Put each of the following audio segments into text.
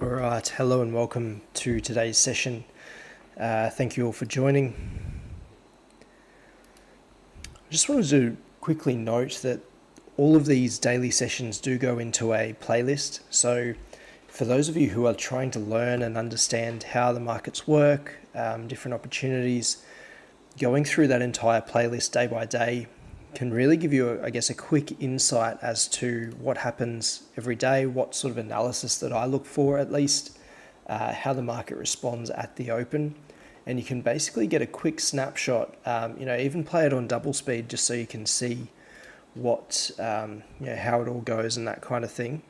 All right, hello and welcome to today's session. Thank you all for joining. I just wanted to quickly note that all of these daily sessions do go into a playlist. So for those of you who are trying to learn and understand how the markets work, different opportunities, going through that entire playlist day by day can really give you, a quick insight as to what happens every day, what sort of analysis that I look for at least, how the market responds at the open. And you can basically get a quick snapshot, even play it on double speed just so you can see what, how it all goes and that kind of thing.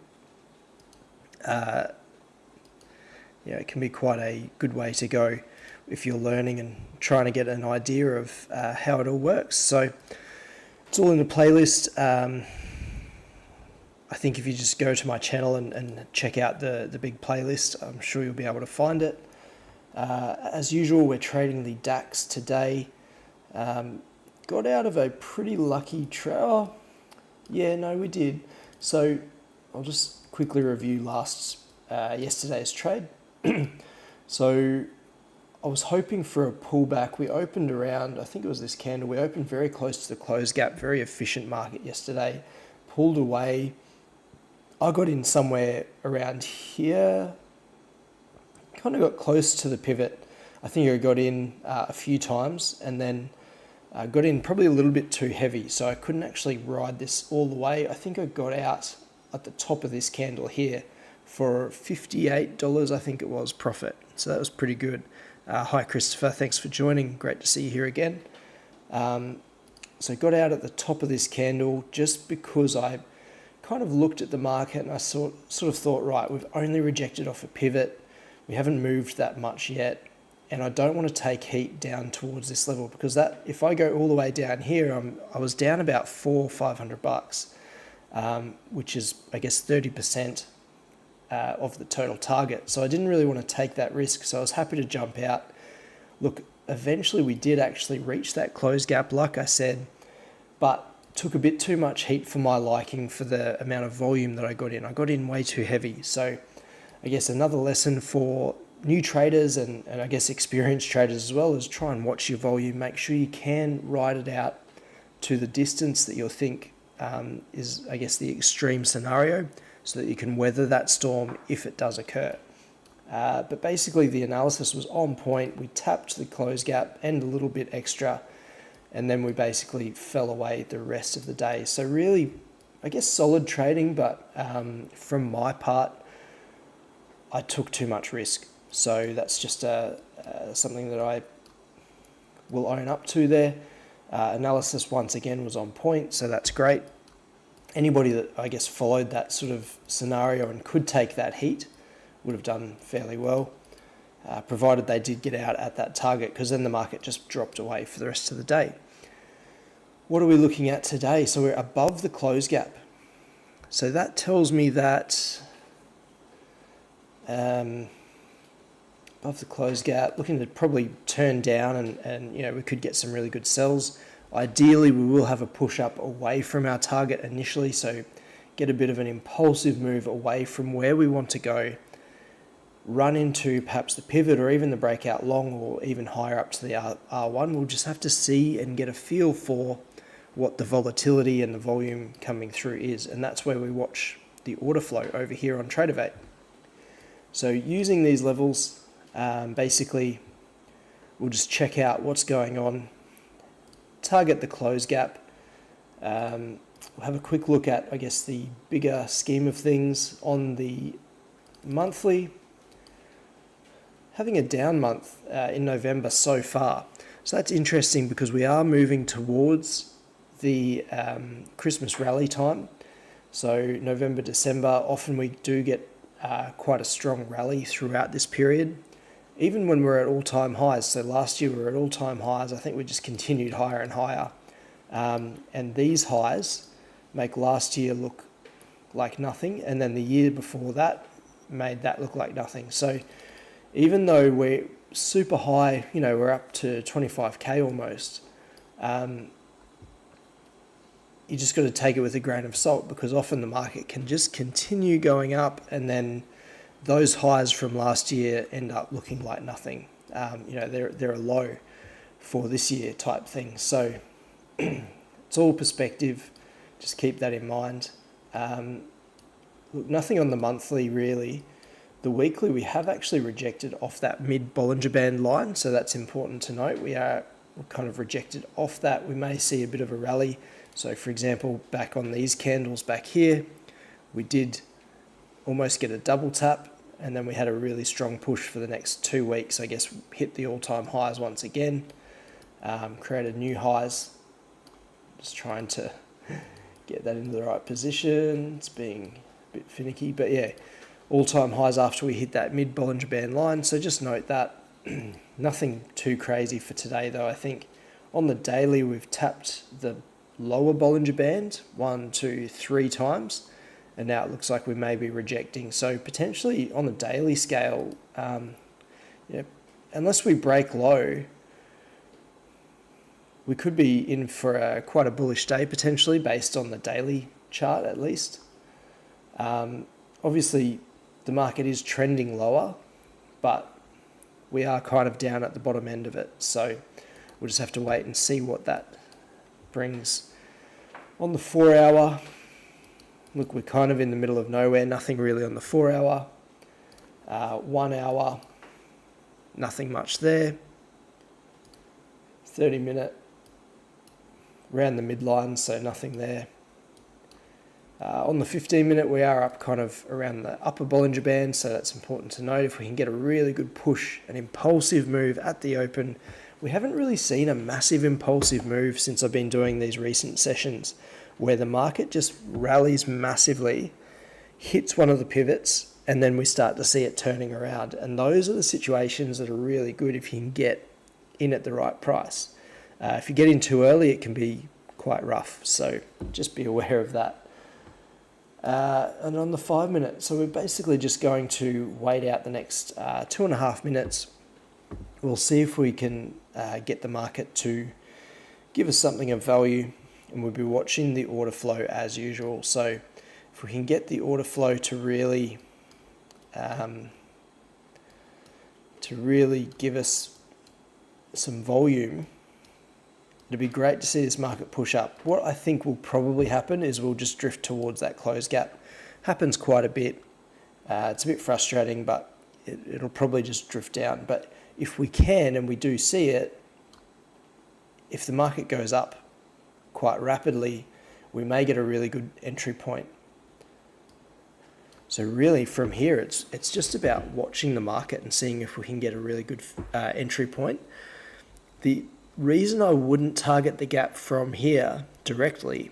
It can be quite a good way to go if you're learning and trying to get an idea of how it all works. So it's all in the playlist. I think if you just go to my channel and check out the big playlist, I'm sure you'll be able to find it. As usual, we're trading the DAX today. Got out of a pretty lucky trade. We did. So I'll just quickly review yesterday's trade. So I was hoping for a pullback. We opened around, I think it was this candle, we opened very close to the close gap, very efficient market yesterday, pulled away. I got in somewhere around here, kind of got close to the pivot. I think I got in a few times and then got in probably a little bit too heavy, so I couldn't actually ride this all the way. I think I got out at the top of this candle here for $58, I think it was, profit. So that was pretty good. Hi Christopher, thanks for joining. Great to see you here again. So got out at the top of this candle just because I kind of looked at the market and I sort of thought, right, we've only rejected off a pivot. We haven't moved that much yet. And I don't want to take heat down towards this level because if I go all the way down here, I was down about $400-500, which is, I guess, 30% of the total target. So I didn't really want to take that risk. So I was happy to jump out. Look, eventually we did actually reach that close gap, like I said, but took a bit too much heat for my liking for the amount of volume that I got in. I got in way too heavy. So I guess another lesson for new traders and I guess experienced traders as well is try and watch your volume. Make sure you can ride it out to the distance that you think is, I guess, the extreme scenario, so that you can weather that storm if it does occur. But basically the analysis was on point. We tapped the close gap and a little bit extra, and then we basically fell away the rest of the day. So really, I guess, solid trading, but from my part, I took too much risk. So that's just something that I will own up to there. Analysis once again was on point, so that's great. Anybody that, I guess, followed that sort of scenario and could take that heat would have done fairly well, provided they did get out at that target, because then the market just dropped away for the rest of the day. What are we looking at today? So we're above the close gap. So that tells me that above the close gap, looking to probably turn down and we could get some really good sells. Ideally, we will have a push up away from our target initially, so get a bit of an impulsive move away from where we want to go, run into perhaps the pivot or even the breakout long or even higher up to the R1. We'll just have to see and get a feel for what the volatility and the volume coming through is, and that's where we watch the order flow over here on Tradovate. So using these levels, basically, we'll just check out what's going on, target the close gap. We'll have a quick look at, I guess, the bigger scheme of things on the monthly. Having a down month in November so far. So that's interesting because we are moving towards the Christmas rally time. So November, December, often we do get quite a strong rally throughout this period. Even when we're at all-time highs, so last year we were at all-time highs, I think we just continued higher and higher. And these highs make last year look like nothing, and then the year before that made that look like nothing. So even though we're super high, we're up to 25k almost, you just got to take it with a grain of salt, because often the market can just continue going up and then those highs from last year end up looking like nothing. They're a low for this year type thing. So it's all perspective. Just keep that in mind. Look, nothing on the monthly really. The weekly, we have actually rejected off that mid Bollinger Band line, so that's important to note. We're kind of rejected off that. We may see a bit of a rally. So for example, back on these candles back here, we did almost get a double tap, and then we had a really strong push for the next 2 weeks. I guess hit the all-time highs once again, created new highs. Just trying to get that into the right position. It's being a bit finicky, but yeah, all-time highs after we hit that mid Bollinger Band line. So just note that. Nothing too crazy for today though. I think on the daily we've tapped the lower Bollinger Band 1, 2, 3 times, and now it looks like we may be rejecting. So potentially on the daily scale, unless we break low, we could be in for quite a bullish day potentially based on the daily chart at least. Obviously the market is trending lower, but we are kind of down at the bottom end of it. So we'll just have to wait and see what that brings. On the 4 hour, look, we're kind of in the middle of nowhere. Nothing really on the 4 hour. 1 hour, nothing much there. 30 minute, around the midline, so nothing there. On the 15 minute, we are up kind of around the upper Bollinger Band, so that's important to note. If we can get a really good push, an impulsive move at the open, we haven't really seen a massive impulsive move since I've been doing these recent sessions, where the market just rallies massively, hits one of the pivots, and then we start to see it turning around. And those are the situations that are really good if you can get in at the right price. If you get in too early, it can be quite rough, so just be aware of that. And on the 5 minute, so we're basically just going to wait out the next 2.5 minutes. We'll see if we can get the market to give us something of value, and we'll be watching the order flow as usual. So if we can get the order flow to really give us some volume, it'd be great to see this market push up. What I think will probably happen is we'll just drift towards that close gap. Happens quite a bit. It's a bit frustrating, but it'll probably just drift down. But if we can, and we do see it, if the market goes up quite rapidly, we may get a really good entry point. So really from here, it's just about watching the market and seeing if we can get a really good entry point. The reason I wouldn't target the gap from here directly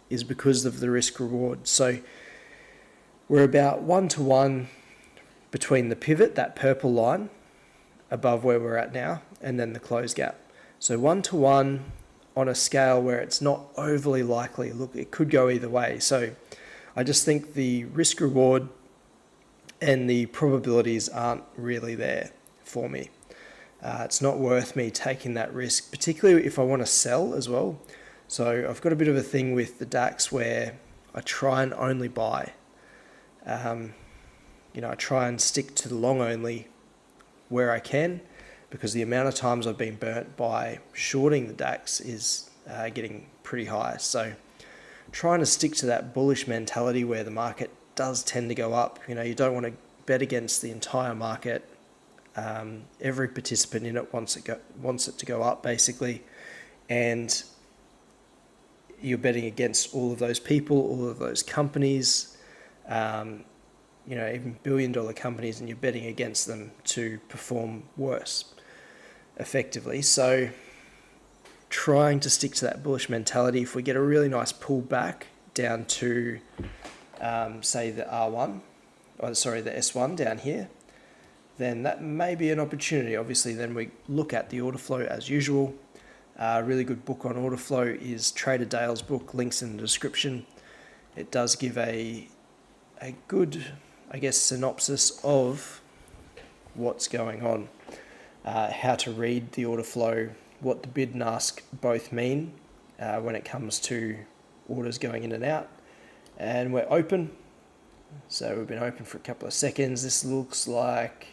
is because of the risk reward. So we're about 1-to-1 between the pivot, that purple line above where we're at now, and then the close gap. So 1-to-1 on a scale where it's not overly likely. Look, it could go either way. So I just think the risk reward and the probabilities aren't really there for me. It's not worth me taking that risk, particularly if I want to sell as well. So I've got a bit of a thing with the DAX where I try and only buy. I try and stick to the long only where I can, because the amount of times I've been burnt by shorting the DAX is getting pretty high. So trying to stick to that bullish mentality where the market does tend to go up. You don't want to bet against the entire market. Every participant in it wants it to go up basically, and you're betting against all of those people, all of those companies, even billion-dollar companies, and you're betting against them to perform worse effectively. So trying to stick to that bullish mentality. If we get a really nice pullback down to say the the S1 down here, then that may be an opportunity. Obviously, then we look at the order flow as usual. A really good book on order flow is Trader Dale's book, links in the description. It does give a good, synopsis of what's going on, how to read the order flow, what the bid and ask both mean when it comes to orders going in and out. And we're open. So we've been open for a couple of seconds. This looks like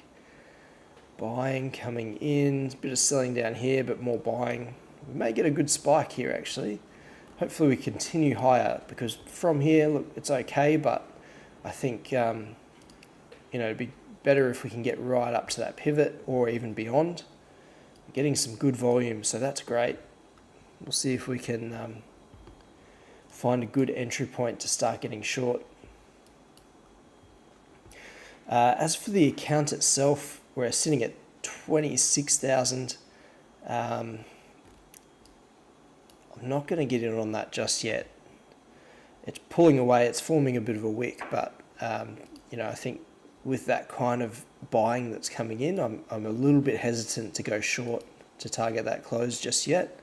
buying coming in, a bit of selling down here, but more buying. We may get a good spike here actually. Hopefully we continue higher, because from here, look, it's okay, but I think it'd be better if we can get right up to that pivot or even beyond. We're getting some good volume, so that's great. We'll see if we can find a good entry point to start getting short. As for the account itself, we're sitting at 26,000. I'm not going to get in on that just yet. It's pulling away, it's forming a bit of a wick, but I think with that kind of buying that's coming in, I'm a little bit hesitant to go short to target that close just yet.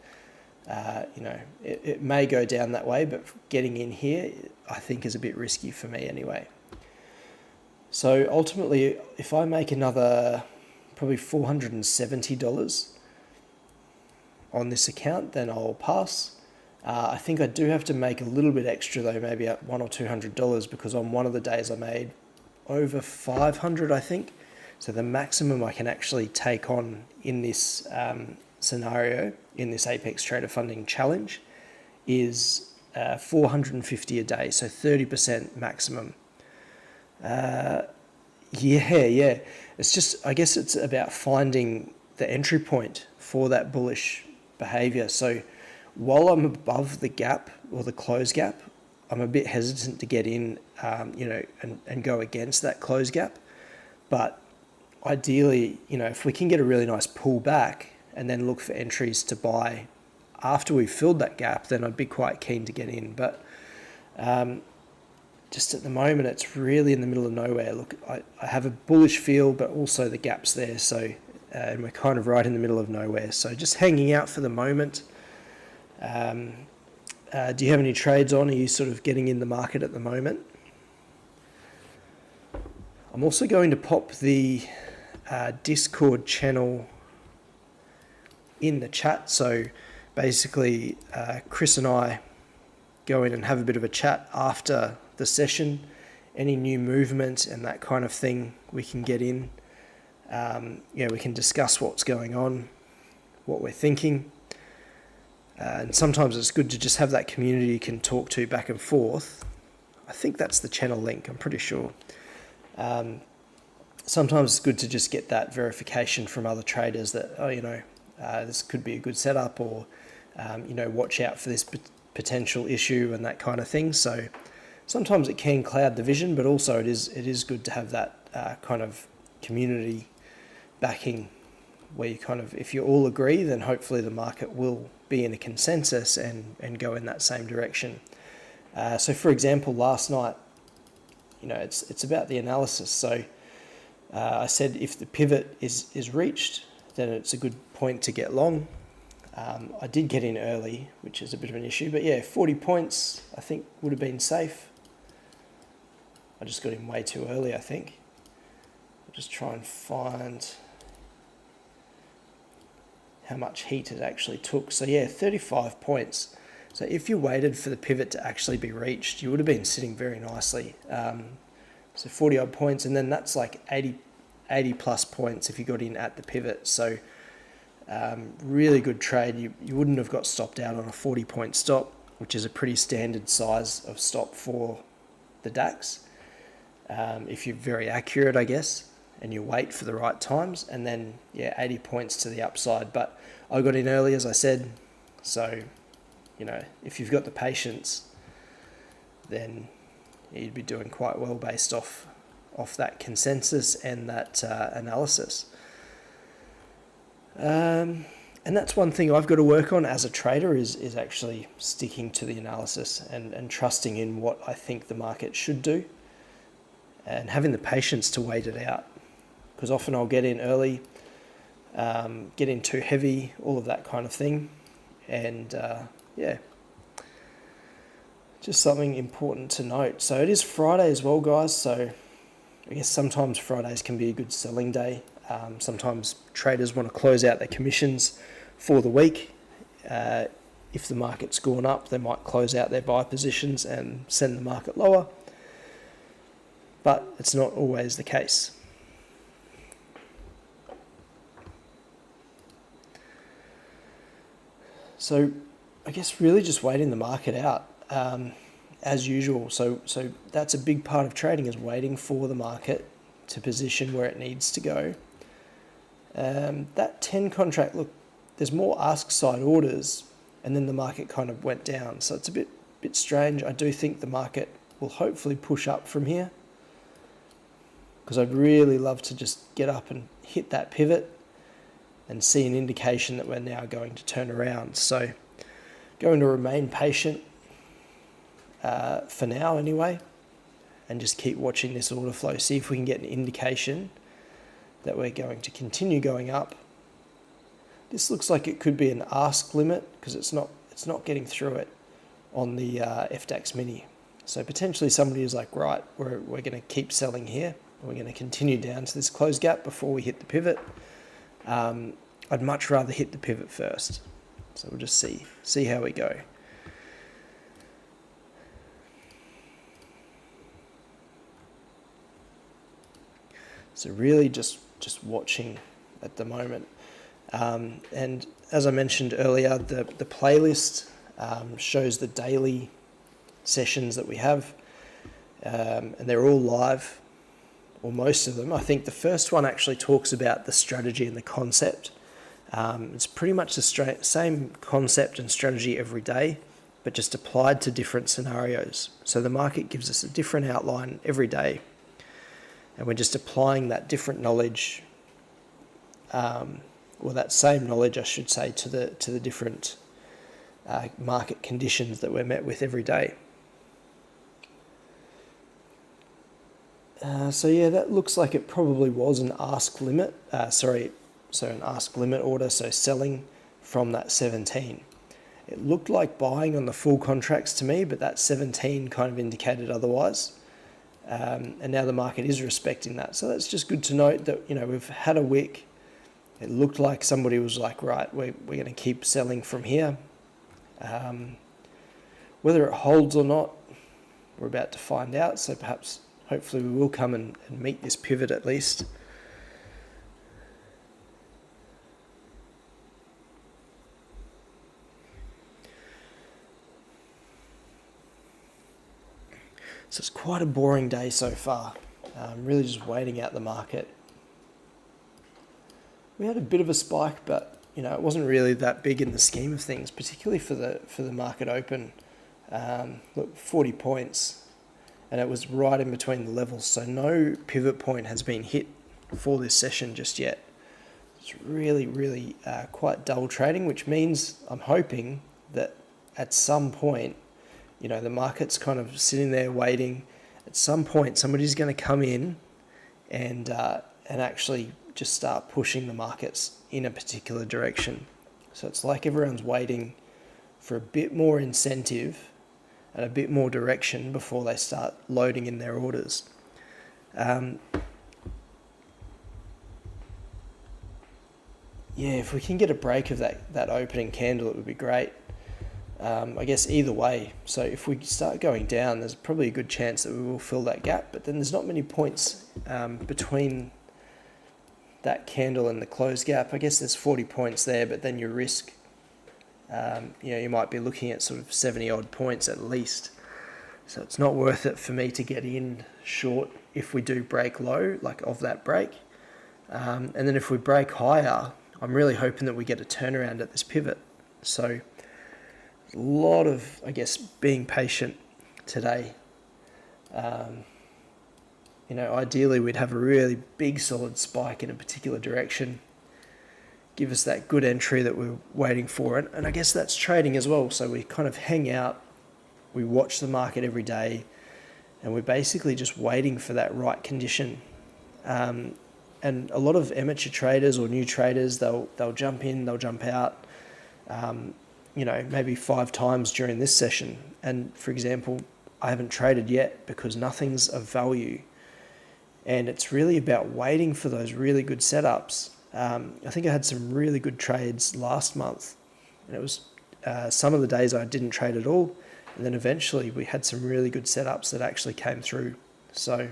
It may go down that way, but getting in here, I think is a bit risky for me anyway. So ultimately, if I make another probably $470 on this account, then I'll pass. I think I do have to make a little bit extra though, maybe at $100 or $200, because on one of the days I made over 500, I think. So the maximum I can actually take on in this scenario, in this Apex Trader Funding Challenge, is 450 a day, so 30% maximum. Yeah. It's just, I guess it's about finding the entry point for that bullish behavior. So while I'm above the gap or the close gap, I'm a bit hesitant to get in, and go against that close gap. But ideally, if we can get a really nice pullback and then look for entries to buy after we've filled that gap, then I'd be quite keen to get in. But just at the moment, it's really in the middle of nowhere. Look, I have a bullish feel, but also the gap's there. So, and we're kind of right in the middle of nowhere. So just hanging out for the moment. Do you have any trades on? Are you sort of getting in the market at the moment? I'm also going to pop the Discord channel in the chat. So basically, Chris and I go in and have a bit of a chat after the session. Any new movement and that kind of thing we can get in. We can discuss what's going on, what we're thinking. And sometimes it's good to just have that community you can talk to back and forth. I think that's the channel link, I'm pretty sure. Sometimes it's good to just get that verification from other traders that, this could be a good setup, or, watch out for this potential issue and that kind of thing. So sometimes it can cloud the vision, but also it is good to have that kind of community backing, where you kind of, if you all agree, then hopefully the market will be in a consensus and go in that same direction. So for example, last night, it's about the analysis. So I said if the pivot is reached, then it's a good point to get long. I did get in early, which is a bit of an issue, but yeah, 40 points I think would have been safe. I just got in way too early, I think. I'll just try and find how much heat it actually took. So yeah, 35 points. So if you waited for the pivot to actually be reached, you would have been sitting very nicely. So 40 odd points, and then that's like 80 plus points if you got in at the pivot. So really good trade. You wouldn't have got stopped out on a 40 point stop, which is a pretty standard size of stop for the DAX. If you're very accurate, I guess, and you wait for the right times, and then 80 points to the upside. But I got in early, as I said, so if you've got the patience, then you'd be doing quite well based off that consensus and that analysis. And that's one thing I've got to work on as a trader is actually sticking to the analysis and trusting in what I think the market should do, and having the patience to wait it out. Because often I'll get in early, get in too heavy, all of that kind of thing. And just something important to note. So it is Friday as well, guys. So I guess sometimes Fridays can be a good selling day. Sometimes traders want to close out their commissions for the week. If the market's gone up, they might close out their buy positions and send the market lower. but it's not always the case. So I guess really just waiting the market out as usual. So that's a big part of trading, is waiting for the market to position where it needs to go. That 10 contract, look, there's more ask side orders, and then the market kind of went down. So it's a bit strange. I do think the market will hopefully push up from here, because I'd really love to just get up and hit that pivot and see an indication that we're now going to turn around. So going to remain patient for now anyway, and just keep watching this order flow, see if we can get an indication that we're going to continue going up. This looks like it could be an ask limit, because it's not getting through it on the FDAX Mini. So potentially somebody is like, right, we're going to keep selling here. We're going to continue down to this close gap before we hit the pivot. I'd much rather hit the pivot first. So we'll just see how we go. So really just watching at the moment. And as I mentioned earlier, the playlist shows the daily sessions that we have, and they're all live, or most of them. I think the first one actually talks about the strategy and the concept. It's pretty much the same concept and strategy every day, but just applied to different scenarios. So the market gives us a different outline every day, and we're just applying that different knowledge, or that same knowledge, I should say, to the different market conditions that we're met with every day. So yeah, that looks like it probably was an ask limit. So an ask limit order, so selling from that 17. It looked like buying on the full contracts to me, but that 17 kind of indicated otherwise. And now the market is respecting that. So that's just good to note that, we've had a wick. It looked like somebody was like, right, we're going to keep selling from here. Whether it holds or not, we're about to find out. So perhaps, hopefully we will come and meet this pivot at least. So it's quite a boring day so far. Really just waiting out the market. We had a bit of a spike, but it wasn't really that big in the scheme of things, particularly for the market open. Look, 40 points, and it was right in between the levels. So no pivot point has been hit for this session just yet. It's really quite dull trading, which means I'm hoping that at some point, the market's kind of sitting there waiting. At some point, somebody's going to come in and actually just start pushing the markets in a particular direction. So it's like everyone's waiting for a bit more incentive and a bit more direction before they start loading in their orders. If we can get a break of that opening candle, it would be great. I guess either way. So if we start going down, there's probably a good chance that we will fill that gap, but then there's not many points between that candle and the close gap. I guess there's 40 points there, but then your risk, you might be looking at sort of 70 odd points at least. So it's not worth it for me to get in short if we do break low, like of that break. And then if we break higher, I'm really hoping that we get a turnaround at this pivot. So a lot of, being patient today. Ideally we'd have a really big solid spike in a particular direction, give us that good entry that we're waiting for. And I guess that's trading as well. So we kind of hang out, we watch the market every day, and we're basically just waiting for that right condition. And a lot of amateur traders or new traders, they'll jump in, they'll jump out, maybe 5 times during this session. And for example, I haven't traded yet because nothing's of value. And it's really about waiting for those really good setups. I think I had some really good trades last month, and it was some of the days I didn't trade at all. And then eventually we had some really good setups that actually came through. So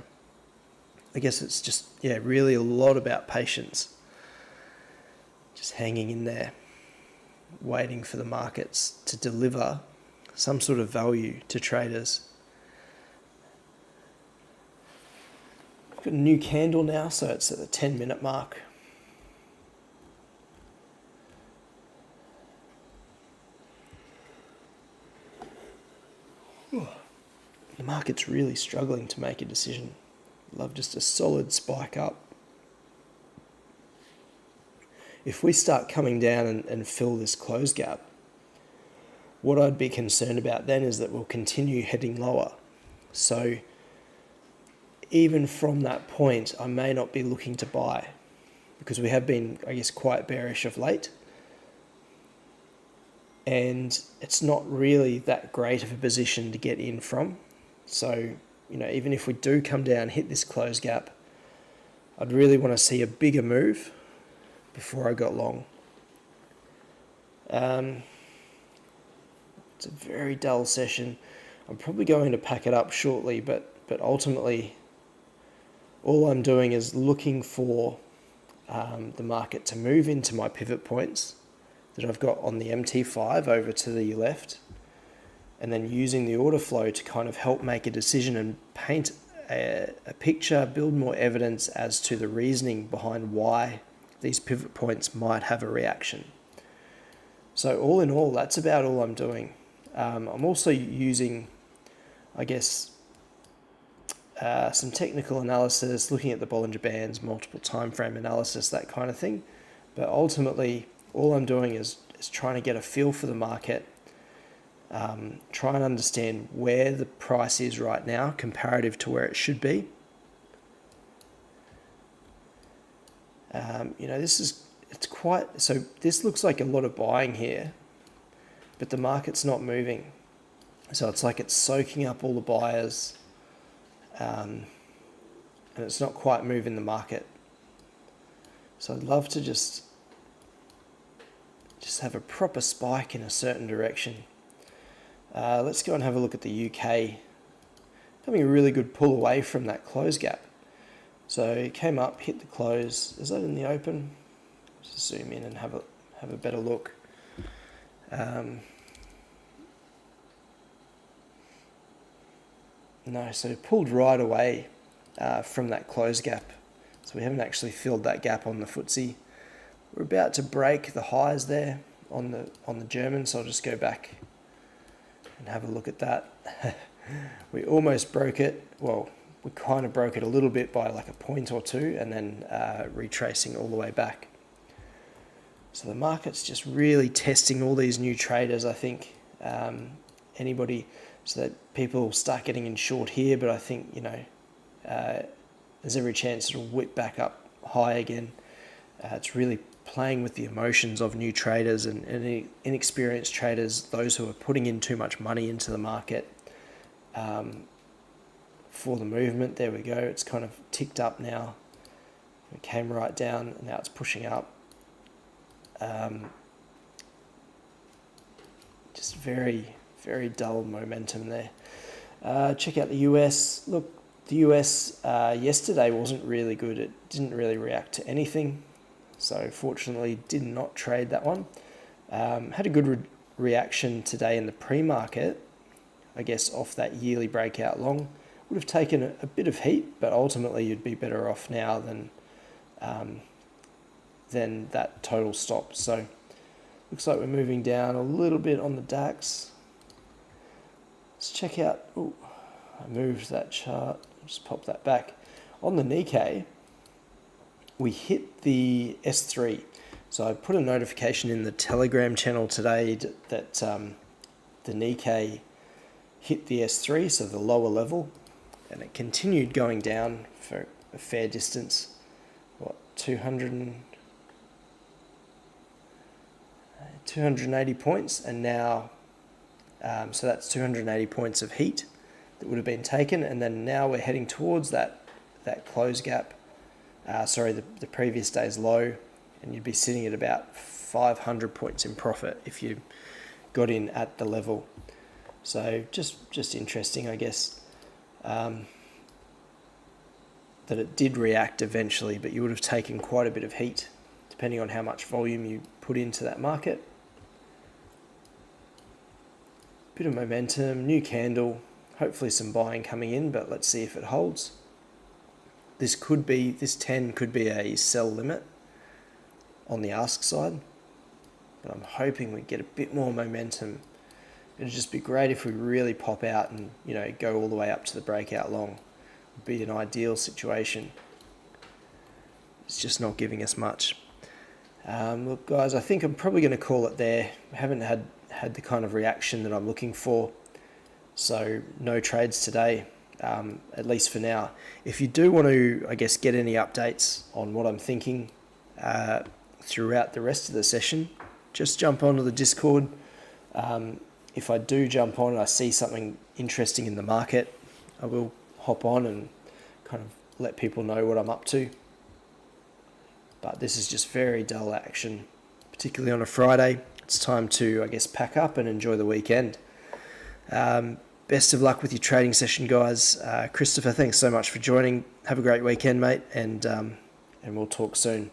I guess it's just, yeah, really a lot about patience. Just hanging in there, waiting for the markets to deliver some sort of value to traders. I've got a new candle now, so it's at the 10-minute mark. The market's really struggling to make a decision. Love just a solid spike up. If we start coming down and fill this close gap, what I'd be concerned about then is that we'll continue heading lower. So even from that point, I may not be looking to buy because we have been, I guess, quite bearish of late. And it's not really that great of a position to get in from. So, even if we do come down, hit this close gap, I'd really want to see a bigger move before I got long. It's a very dull session. I'm probably going to pack it up shortly, but ultimately all I'm doing is looking for the market to move into my pivot points that I've got on the MT5 over to the left, and then using the order flow to kind of help make a decision and paint a picture, build more evidence as to the reasoning behind why these pivot points might have a reaction. So all in all, that's about all I'm doing. I'm also using, I guess, some technical analysis, looking at the Bollinger Bands, multiple time frame analysis, that kind of thing. But ultimately, all I'm doing is trying to get a feel for the market, try and understand where the price is right now comparative to where it should be. This looks like a lot of buying here, but the market's not moving. So it's like it's soaking up all the buyers, and it's not quite moving the market. So I'd love to just have a proper spike in a certain direction. Let's go and have a look at the UK. Having a really good pull away from that close gap. So it came up, hit the close. Is that in the open? Just zoom in and have a better look. No, so it pulled right away from that close gap. So we haven't actually filled that gap on the FTSE. We're about to break the highs there on the German, so I'll just go back and have a look at that. We almost broke it. Well, we kind of broke it a little bit by like a point or two, and then retracing all the way back. So the market's just really testing all these new traders, I think. So that people start getting in short here, but I think, there's every chance it'll whip back up high again. It's really playing with the emotions of new traders and inexperienced traders, those who are putting in too much money into the market for the movement. There we go. It's kind of ticked up now. It came right down, and now it's pushing up. Just very, very dull momentum there. Check out the US. Look, the US yesterday wasn't really good. It didn't really react to anything. So fortunately did not trade that one. Had a good reaction today in the pre-market, I guess, off that yearly breakout long. Would have taken a bit of heat, but ultimately you'd be better off now than that total stop. So looks like we're moving down a little bit on the DAX. Let's check out, I moved that chart, just pop that back. On the Nikkei, we hit the S3. So I put a notification in the Telegram channel today that the Nikkei hit the S3, so the lower level, and it continued going down for a fair distance. 280 points, and now, so that's 280 points of heat that would have been taken, and then now we're heading towards that close gap. The previous day's low, and you'd be sitting at about 500 points in profit if you got in at the level. So just interesting, I guess. that it did react eventually, but you would have taken quite a bit of heat depending on how much volume you put into that market. Bit of momentum, new candle, hopefully some buying coming in, but let's see if it holds. This 10 could be a sell limit on the ask side, but I'm hoping we get a bit more momentum. It'd just be great if we really pop out and, go all the way up to the breakout long. Would be an ideal situation. It's just not giving us much. Look, guys, I think I'm probably going to call it there. I haven't had the kind of reaction that I'm looking for, so no trades today, at least for now. If you do want to, I guess, get any updates on what I'm thinking throughout the rest of the session, just jump onto the Discord. If I do jump on and I see something interesting in the market, I will hop on and kind of let people know what I'm up to. But this is just very dull action, particularly on a Friday. It's time to, I guess, pack up and enjoy the weekend. Best of luck with your trading session, guys. Christopher, thanks so much for joining. Have a great weekend, mate, and we'll talk soon.